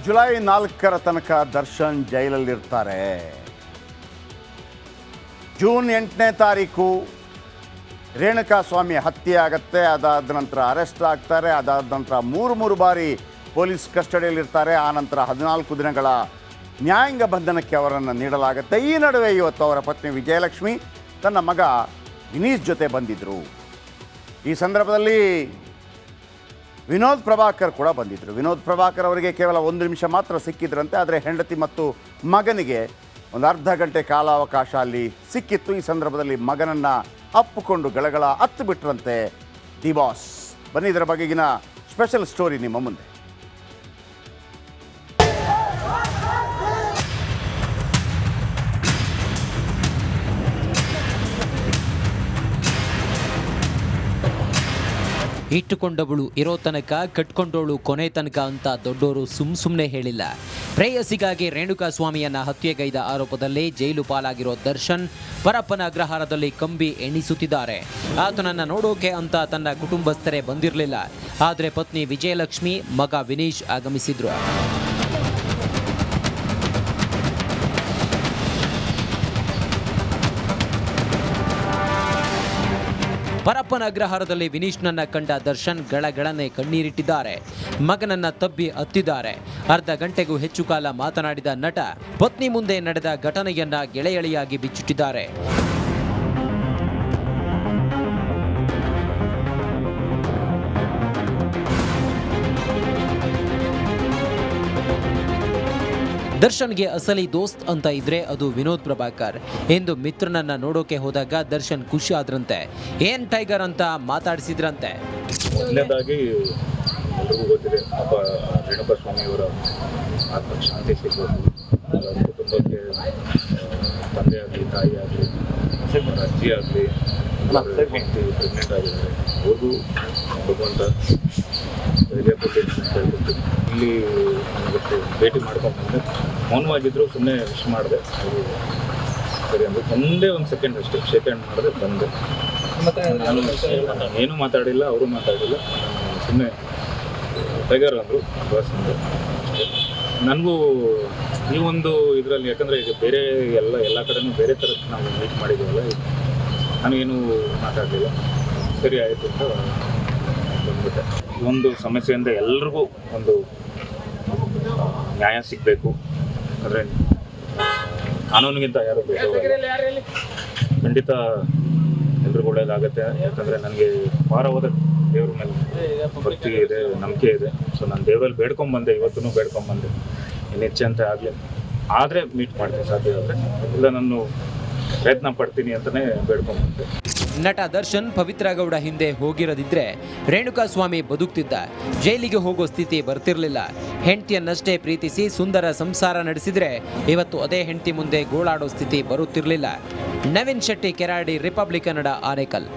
July 4ರ ತನಕ Darshan ಜೈಲಲ್ಲಿರ್ತಾರೆ. June 8ನೇ ತಾರೀಕು ರೇಣುಕಾಸ್ವಾಮಿ ಹತ್ಯೆ ಆಗುತ್ತೆ. ಅದಾದ ನಂತರ ಅರೆಸ್ಟ್ ಆಗ್ತಾರೆ. ಅದಾದ ನಂತರ ಮೂರು ಬಾರಿ ಪೊಲೀಸ್ ಕಸ್ಟಡಿಯಲ್ಲಿರ್ತಾರೆ. ಆ ನಂತರ 14 ದಿನಗಳ ನ್ಯಾಯಾಂಗ ಬಂಧನಕ್ಕೆ ಅವರನ್ನು ನೀಡಲಾಗುತ್ತೆ. ಈ ನಡುವೆ ಇವತ್ತು ಅವರ ಪತ್ನಿ ವಿಜಯಲಕ್ಷ್ಮಿ ತನ್ನ ಮಗ ವಿನೀಶ್ ಜೊತೆ ಬಂದಿದ್ದರು. ಈ ಸಂದರ್ಭದಲ್ಲಿ ವಿನೋದ್ ಪ್ರಭಾಕರ್ ಕೂಡ ಬಂದಿದ್ದರು. ವಿನೋದ್ ಪ್ರಭಾಕರ್ ಅವರಿಗೆ ಕೇವಲ 1 ನಿಮಿಷ ಮಾತ್ರ ಸಿಕ್ಕಿದ್ರಂತೆ. ಆದರೆ ಹೆಂಡತಿ ಮತ್ತು ಮಗನಿಗೆ ಒಂದು ಅರ್ಧ ಗಂಟೆ ಕಾಲಾವಕಾಶ ಅಲ್ಲಿ ಸಿಕ್ಕಿತ್ತು. ಈ ಸಂದರ್ಭದಲ್ಲಿ ಮಗನನ್ನು ಅಪ್ಪಿಕೊಂಡು ಗಳಗಳ ಹತ್ತು ಬಿಟ್ರಂತೆ ದಿ ಬಾಸ್. ಬನ್ನಿ, ಇದರ ಬಗೆಗಿನ ಸ್ಪೆಷಲ್ ಸ್ಟೋರಿ ನಿಮ್ಮ ಮುಂದೆ. ಇಟ್ಟುಕೊಂಡವಳು ಇರೋ ತನಕ ಕಟ್ಕೊಂಡವಳು ಕೊನೆ ತನಕ ಅಂತ ದೊಡ್ಡೋರು ಸುಮ್ಮನೆ ಹೇಳಿಲ್ಲ. ಪ್ರೇಯಸಿಗಾಗಿ ರೇಣುಕಾಸ್ವಾಮಿಯನ್ನ ಹತ್ಯೆಗೈದ ಆರೋಪದಲ್ಲಿ ಜೈಲು ಪಾಲಾಗಿರೋ ದರ್ಶನ್ ಪರಪ್ಪನ ಅಗ್ರಹಾರದಲ್ಲಿ ಕಂಬಿ ಎಣಿಸುತ್ತಿದ್ದಾರೆ. ಆತನನ್ನ ನೋಡೋಕೆ ಅಂತ ತನ್ನ ಕುಟುಂಬಸ್ಥರೇ ಬಂದಿರಲಿಲ್ಲ. ಆದರೆ ಪತ್ನಿ ವಿಜಯಲಕ್ಷ್ಮಿ, ಮಗ ವಿನೀಶ್ ಆಗಮಿಸಿದ್ರು. ಪರಪ್ಪನ ಅಗ್ರಹಾರದಲ್ಲಿ ವಿನೀಶ್ನನ್ನ ಕಂಡ ದರ್ಶನ್ ಗಳಗಳನೆ ಕಣ್ಣೀರಿಟ್ಟಿದ್ದಾರೆ. ಮಗನನ್ನ ತಬ್ಬಿ ಅತ್ತಿದ್ದಾರೆ. ಅರ್ಧ ಗಂಟೆಗೂ ಹೆಚ್ಚು ಕಾಲ ಮಾತನಾಡಿದ ನಟ ಪತ್ನಿ ಮುಂದೆ ನಡೆದ ಘಟನೆಯನ್ನ ಗೆಳೆಯಳಿಯಾಗಿ ಬಿಚ್ಚಿಟ್ಟಿದ್ದಾರೆ. ದರ್ಶನ್ಗೆ ಅಸಲಿ ದೋಸ್ತ್ ಅಂತ ಇದ್ರೆ ಅದು ವಿನೋದ್ ಪ್ರಭಾಕರ್. ಎಂದು ಮಿತ್ರನನ್ನ ನೋಡೋಕೆ ಹೋದಾಗ ದರ್ಶನ್ ಖುಷಿ ಆದ್ರಂತೆ. ಏನ್ ಟೈಗರ್ ಅಂತ ಮಾತಾಡಿಸಿದ್ರಂತೆ. ಮೊದಲನೇದಾಗಿ ಎಲ್ರಿಗೂ ಗೊತ್ತಿದೆ, ಅಪ್ಪ ರೇಣುಕಾಸ್ವಾಮಿಯವರ ಆತ್ಮಕ್ಕೆ ಶಾಂತಿ ಸಿಗಬೇಕು. ಕುಟುಂಬಕ್ಕೆ ತಂದೆ ಆಗಲಿ, ತಾಯಿ ಆಗಲಿ, ಅಜ್ಜಿ ಆಗಲಿ, ಪ್ರೆಗ್ನೆಂಟ್ ಆಗಿದ್ದಾರೆ, ಅವ್ರಿಗೂ ಭಗವಂತ ಧೈರ್ಯ ಕೊಟ್ಟು ಇಲ್ಲಿ ನನಗೆ ಭೇಟಿ ಮಾಡ್ಕೊಂಡ್ಬಂದೆ. ಮೌನವಾಗಿದ್ದರು, ಸುಮ್ಮನೆ ವಿಶ್ ಮಾಡಿದೆ. ಅವರು ಸರಿ ಅಂದರೆ ಒಂದೇ ಒಂದು ಸೆಕೆಂಡ್ ಅಷ್ಟೇ ಶೇಕ್ ಹ್ಯಾಂಡ್ ಮಾಡಿದೆ, ಬಂದೆ. ನಾನು ಏನೂ ಮಾತಾಡಿಲ್ಲ, ಅವರು ಮಾತಾಡಿಲ್ಲ. ಸುಮ್ಮನೆ ಟೈಗರ್ ಅಂದರು, ಬಾಸ್ ಅಂದರು ಅಷ್ಟೇ. ನನಗೂ ಈ ಒಂದು ಇದರಲ್ಲಿ, ಯಾಕಂದರೆ ಈಗ ಬೇರೆ ಎಲ್ಲ ಕಡೆನೂ ಬೇರೆ ಥರದ್ದು ನಾವು ಮೀಟ್ ಮಾಡಿದ್ದೀವಲ್ಲ, ನಾನೇನು ಮಾತಾಡಲಿಲ್ಲ. ಸರಿ ಆಯಿತು ಅಂತ ಬಂದ್ಬಿಟ್ಟೆ. ಒಂದು ಸಮಸ್ಯೆಯಿಂದ ಎಲ್ರಿಗೂ ಒಂದು ನ್ಯಾಯ ಸಿಗಬೇಕು. ಅಂದರೆ ಕಾನೂನಿಗಿಂತ ಯಾರು ಬೇಕು, ಖಂಡಿತ ಎಲ್ರಿಗೂ ಒಳ್ಳೇದಾಗುತ್ತೆ. ಯಾಕಂದರೆ ನನಗೆ ವಾರವಾದ ದೇವ್ರ ಮೇಲೆ ಭಕ್ತಿ ಇದೆ, ನಂಬಿಕೆ ಇದೆ. ಸೊ ನಾನು ದೇವರಲ್ಲಿ ಬೇಡ್ಕೊಂಬಂದೆ, ಇವತ್ತೂ ಬೇಡ್ಕೊಂಬಂದೆ. ಇನ್ನು ಹೆಚ್ಚಂತೆ ಆಗಲಿ ಆದರೆ ಮೀಟ್ ಮಾಡ್ತೀನಿ ಸಾಧ್ಯ ಆದರೆ, ಇಲ್ಲ ನಾನು ಪ್ರಯತ್ನ ಪಡ್ತೀನಿ ಅಂತಲೇ ಬೇಡ್ಕೊಂಬಂದೆ. ನಟ ದರ್ಶನ್ ಪವಿತ್ರ ಗೌಡ ಹಿಂದೆ ಹೋಗಿರದಿದ್ರೆ ರೇಣುಕಾಸ್ವಾಮಿ ಬದುಕ್ತಿದ್ದ. ಜೈಲಿಗೆ ಹೋಗೋ ಸ್ಥಿತಿ ಬರ್ತಿರ್ಲಿಲ್ಲ. ಹೆಂಡತಿಯನ್ನಷ್ಟೇ ಪ್ರೀತಿಸಿ ಸುಂದರ ಸಂಸಾರ ನಡೆಸಿದ್ರೆ ಇವತ್ತು ಅದೇ ಹೆಂಡತಿ ಮುಂದೆ ಗೋಳಾಡೋ ಸ್ಥಿತಿ ಬರುತ್ತಿರಲಿಲ್ಲ. ನವೀನ್ ಶೆಟ್ಟಿ, ಕೆರಾಡಿ, ರಿಪಬ್ಲಿಕ್ ಕನ್ನಡ, ಆನೇಕಲ್.